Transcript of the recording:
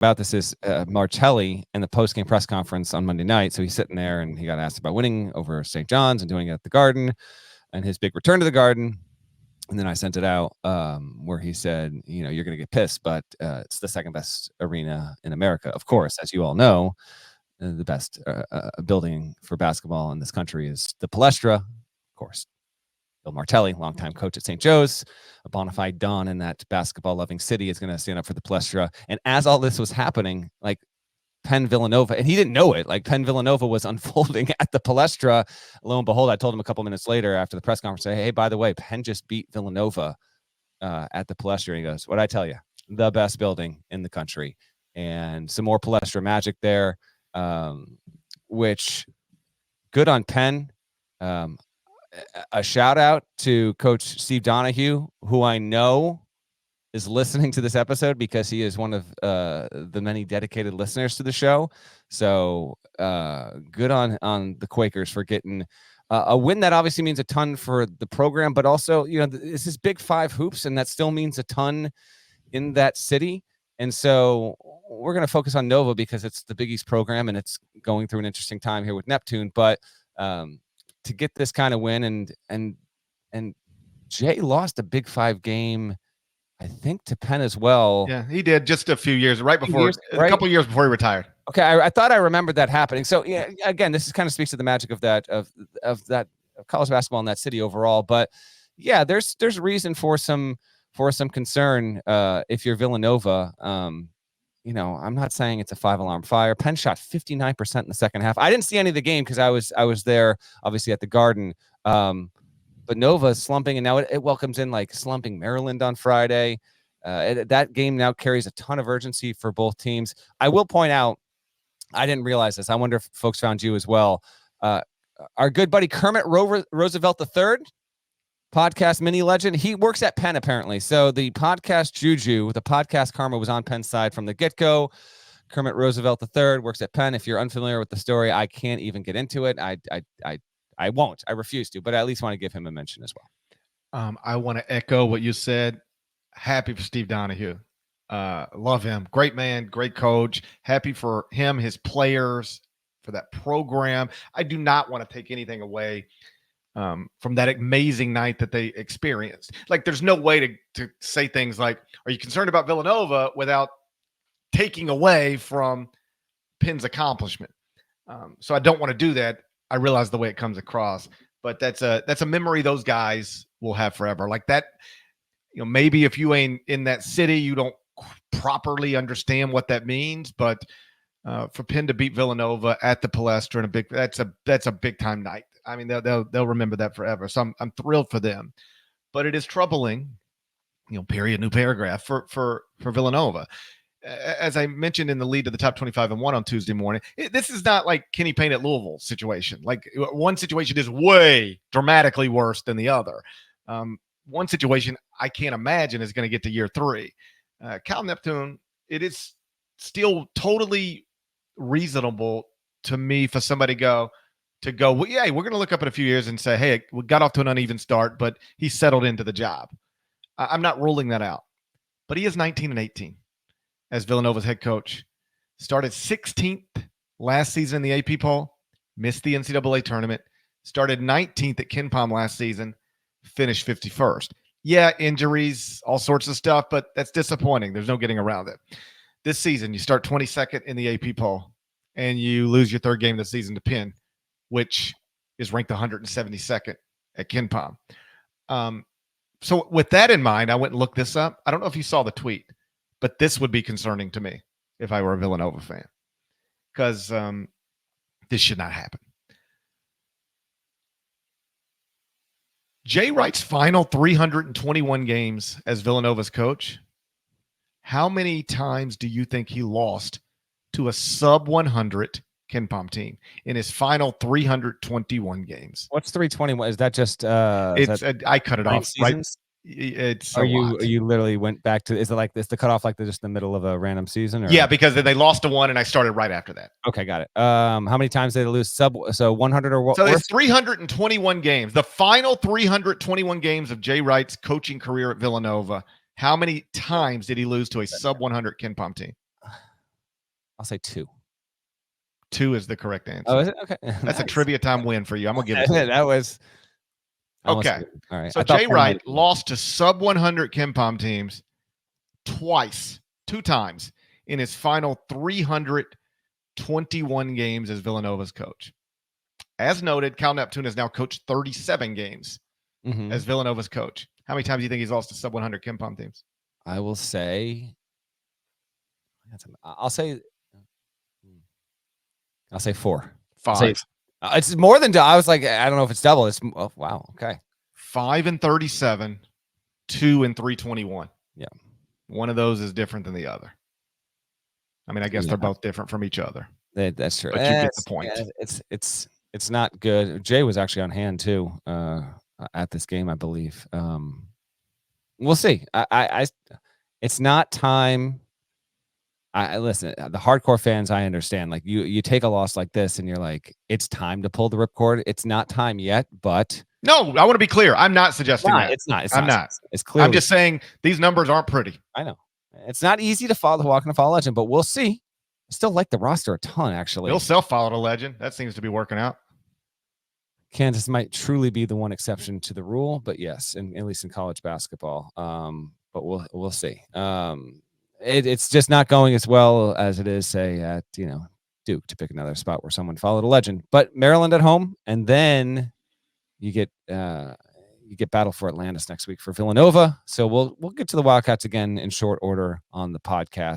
about this is Martelli in the post-game press conference on Monday night. So he's sitting there and he got asked about winning over St. John's and doing it at the Garden and his big return to the Garden. And then I sent it out where he said, you know, you're going to get pissed, but it's the second best arena in America. Of course, as you all know, the best building for basketball in this country is the Palestra. Of course, Bill Martelli, longtime coach at St. Joe's, a bona fide don in that basketball-loving city, is going to stand up for the Palestra. And as all this was happening, like Penn Villanova, and he didn't know it, like Penn Villanova was unfolding at the Palestra. Lo and behold, I told him a couple minutes later after the press conference, hey, by the way, Penn just beat Villanova at the Palestra. And he goes, what'd I tell you? The best building in the country. And some more Palestra magic there, which good on Penn. A shout out to Coach Steve Donahue, who I know is listening to this episode because he is one of the many dedicated listeners to the show. So good on the Quakers for getting a win that obviously means a ton for the program, but also, you know, this is Big Five hoops, and that still means a ton in that city. And so we're going to focus on Nova because it's the Big East program and it's going through an interesting time here with Neptune. But to get this kind of win, and Jay lost a Big Five game, I think, to Penn as well. Yeah, he did just a few years, right before, a couple years before he retired. Okay, I thought I remembered that happening. So yeah, again, this is kind of speaks to the magic of that of college basketball in that city overall. But yeah, there's reason for some concern if you're Villanova. You know, I'm not saying it's a 5-alarm fire. Penn shot 59% in the second half. I didn't see any of the game because I was there, obviously, at the Garden. But Nova is slumping, and now it welcomes in like slumping Maryland on Friday. That game now carries a ton of urgency for both teams. I will point out, I didn't realize this. I wonder if folks found you as well. Our good buddy Kermit Roosevelt III, podcast mini legend, he works at Penn apparently. So the podcast juju, the podcast karma was on Penn's side from the get-go. Kermit Roosevelt III works at Penn. If you're unfamiliar with the story, I can't even get into it. I won't. I refuse to, but I at least want to give him a mention as well. I want to echo what you said. Happy for Steve Donahue. Love him. Great man, great coach. Happy for him, his players, for that program. I do not want to take anything away from that amazing night that they experienced. Like, there's no way to say things like, are you concerned about Villanova, without taking away from Penn's accomplishment. So I don't want to do that. I realize the way it comes across, but that's a memory those guys will have forever. Like that, you know, maybe if you ain't in that city, you don't properly understand what that means. But for Penn to beat Villanova at the Palestra in that's a big time night. I mean, they'll remember that forever. So I'm thrilled for them, but it is troubling, you know, period, new paragraph for Villanova. As I mentioned in the lead to the top 25 and 1 on Tuesday morning, this is not like Kenny Payne at Louisville situation. Like, one situation is way dramatically worse than the other. One situation I can't imagine is going to get to year 3. Kyle Neptune, it is still totally reasonable to me for somebody to go, well, yeah, we're going to look up in a few years and say, hey, we got off to an uneven start, but he settled into the job. I'm not ruling that out. But he is 19-18 as Villanova's head coach. Started 16th last season in the AP poll, missed the NCAA tournament, started 19th at KenPom last season, finished 51st. Yeah, injuries, all sorts of stuff, but that's disappointing. There's no getting around it. This season, you start 22nd in the AP poll, and you lose your third game of the season to Penn, which is ranked 172nd at KenPom. So with that in mind, I went and looked this up. I don't know if you saw the tweet, but this would be concerning to me if I were a Villanova fan, because this should not happen. Jay Wright's final 321 games as Villanova's coach. How many times do you think he lost to a sub 100 KenPom team in his final 321 games? What's 321? Is that just I cut it off, seasons? Right? It's you literally went back to, is it like this the cutoff, like just the middle of a random season? Or? Yeah, because then they lost to one and I started right after that. Okay, got it. How many times did they lose? So 100 or what? So it's 321 games. The final 321 games of Jay Wright's coaching career at Villanova. How many times did he lose to a sub 100 KenPom team? I'll say 2. 2 is the correct answer. Oh, is it? Okay. That's a trivia time win for you. I'm gonna give it to you. That was Okay. All right. So Jay Wright lost to sub 100 KenPom teams two times in his final 321 games as Villanova's coach. As noted, Kyle Neptune has now coached 37 games as Villanova's coach. How many times do you think he's lost to sub 100 KenPom teams? I will say, I'll say 4. 5. It's more than I was like, I don't know if it's double. It's wow. Okay. 5 and 37, 2 and 321. Yeah. One of those is different than the other. I mean, I guess they're both different from each other. That's true. But you get the point. It's not good. Jay was actually on hand too at this game, I believe. We'll see. It's not time. I listen, the hardcore fans, I understand. Like you take a loss like this and you're like, it's time to pull the ripcord. It's not time yet, but no, I want to be clear. I'm not suggesting that. It's not. I'm not. It's clear. I'm just saying these numbers aren't pretty. I know. It's not easy to follow the Walk and Follow legend, but we'll see. I still like the roster a ton, actually. He'll self-follow a legend. That seems to be working out. Kansas might truly be the one exception to the rule, but yes, at least in college basketball. But we'll see. It's just not going as well as it is, say, at Duke, to pick another spot where someone followed a legend. But Maryland at home, and then you get battle for Atlantis next week for Villanova. So we'll get to the Wildcats again in short order on the podcast.